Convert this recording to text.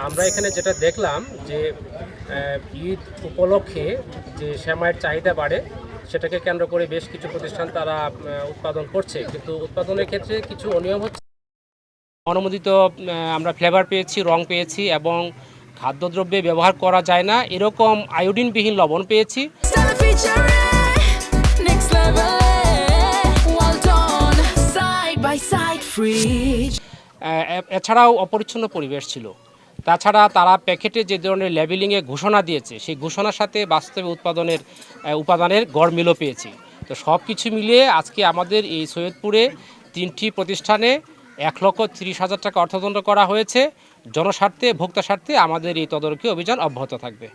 আমরা এখানে যেটা দেখলাম যে ঈদ উপলক্ষে যে সেমাইয়ের চাহিদা বাড়ে, সেটাকে কেন্দ্র করে বেশ কিছু প্রতিষ্ঠান তারা উৎপাদন করছে, কিন্তু উৎপাদনের ক্ষেত্রে কিছু অনিয়ম হচ্ছে। অনুমোদিত আমরা ফ্লেভার পেয়েছি, রং পেয়েছি, এবং খাদ্যদ্রব্যে ব্যবহার করা যায় না এরকম আয়োডিনবিহীন লবণ পেয়েছি। এছাড়াও অপরিচ্ছন্ন পরিবেশ ছিল। তাছাড়া তারা প্যাকেটে যে ধরনের লেবেলিংয়ে ঘোষণা দিয়েছে, সেই ঘোষণার সাথে বাস্তবে উপাদানের গড় মিলও পেয়েছি। তো সব কিছু মিলিয়ে আজকে আমাদের এই সৈয়দপুরে 3টি প্রতিষ্ঠানে 1,30,000 টাকা অর্থদণ্ড করা হয়েছে। জনস্বার্থে, ভোক্তা স্বার্থে আমাদের এই তদারকি অভিযান অব্যাহত থাকবে।